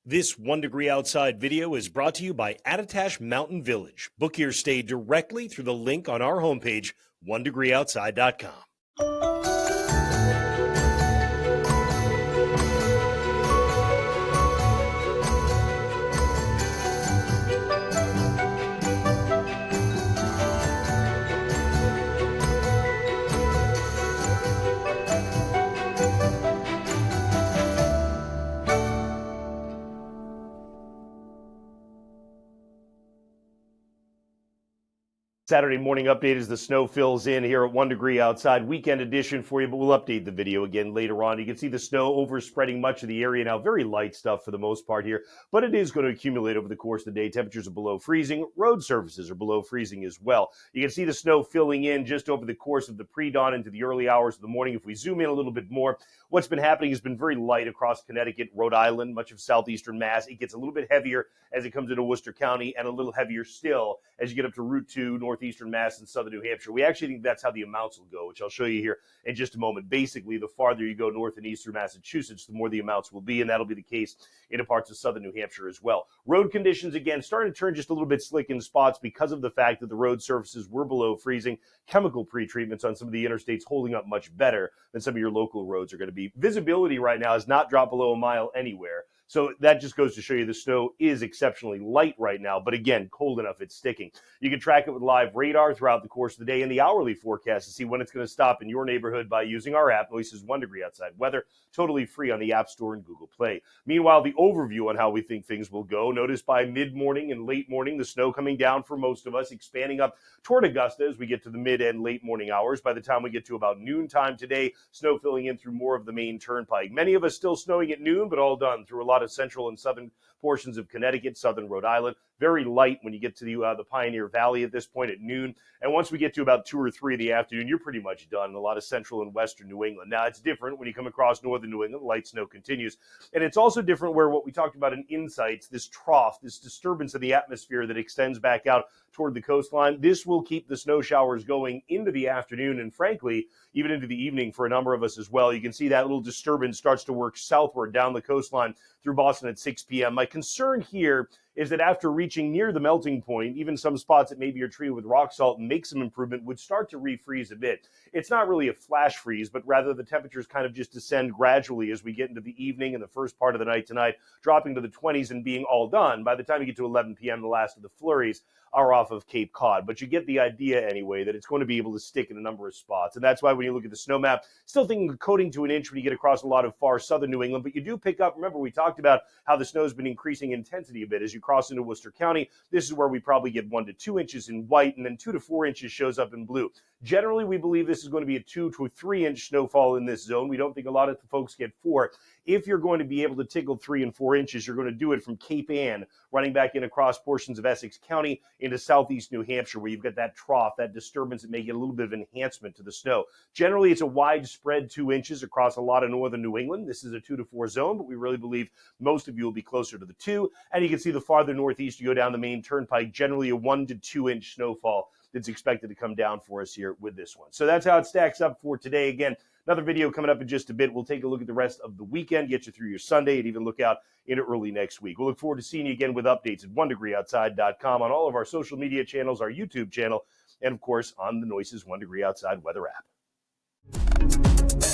This 1 Degree Outside video is brought to you by Attitash Mountain Village. Book your stay directly through the link on our homepage, onedegreeoutside.com. Saturday morning update as the snow fills in here at 1 Degree Outside. Weekend edition for you, but we'll update the video again later on. You can see the snow overspreading much of the area now. Very light stuff for the most part here, but it is going to accumulate over the course of the day. Temperatures are below freezing. Road surfaces are below freezing as well. You can see the snow filling in just over the course of the pre-dawn into the early hours of the morning. If we zoom in a little bit more, what's been happening has been very light across Connecticut, Rhode Island, much of southeastern Mass. It gets a little bit heavier as it comes into Worcester County and a little heavier still as you get up to Route 2, northeastern Mass, and southern New Hampshire. We actually think that's how the amounts will go, which I'll show you here in just a moment. Basically, the farther you go north and eastern Massachusetts, the more the amounts will be, and that'll be the case in parts of southern New Hampshire as well. Road conditions, again, starting to turn just a little bit slick in spots because of the fact that the road surfaces were below freezing. Chemical pre-treatments on some of the interstates holding up much better than some of your local roads are going to be. Visibility right now has not dropped below a mile anywhere. So that just goes to show you the snow is exceptionally light right now, but again, cold enough it's sticking. You can track it with live radar throughout the course of the day and the hourly forecast to see when it's going to stop in your neighborhood by using our app, Noyes' 1 Degree Outside Weather, totally free on the App Store and Google Play. Meanwhile, the overview on how we think things will go. Notice by mid-morning and late morning, the snow coming down for most of us, expanding up toward Augusta as we get to the mid and late morning hours. By the time we get to about noontime today, snow filling in through more of the main turnpike. Many of us still snowing at noon, but all done through a lot of central and southern portions of Connecticut, southern Rhode Island. Very light when you get to the Pioneer Valley at this point at noon. And once we get to about 2 or 3 in the afternoon, you're pretty much done in a lot of central and western New England. Now, it's different when you come across northern New England. Light snow continues. And it's also different where what we talked about in Insights, this trough, this disturbance in the atmosphere that extends back out toward the coastline, this will keep the snow showers going into the afternoon and, frankly, even into the evening for a number of us as well. You can see that little disturbance starts to work southward down the coastline through Boston at 6 p.m. My concern here is that after reaching near the melting point, even some spots that maybe are treated with rock salt and make some improvement would start to refreeze a bit. It's not really a flash freeze, but rather the temperatures kind of just descend gradually as we get into the evening and the first part of the night tonight, dropping to the 20s and being all done. By the time you get to 11 p.m., the last of the flurries are off of Cape Cod. But you get the idea anyway that it's going to be able to stick in a number of spots. And that's why when you look at the snow map, still thinking of coating to an inch when you get across a lot of far southern New England. But you do pick up, remember we talked about how the snow's been increasing intensity a bit as you cross into Worcester County. This is where we probably get 1 to 2 inches in white, and then 2 to 4 inches shows up in blue. Generally, we believe this is going to be a 2 to 3 inch snowfall in this zone. We don't think a lot of the folks get 4. If you're going to be able to tickle 3 and 4 inches, you're going to do it from Cape Ann, running back in across portions of Essex County into southeast New Hampshire, where you've got that trough, that disturbance that may get a little bit of enhancement to the snow. Generally, it's a widespread 2 inches across a lot of northern New England. This is a 2 to 4 zone, but we really believe most of you will be closer to the 2. And you can see the farther northeast you go down the main turnpike, generally a 1 to 2 inch snowfall that's expected to come down for us here with this one. So that's how it stacks up for today. Again, another video coming up in just a bit. We'll take a look at the rest of the weekend, get you through your Sunday, and even look out into early next week. We'll look forward to seeing you again with updates at onedegreeoutside.com, on all of our social media channels, our YouTube channel, and of course on the Noyes' 1 Degree Outside weather app.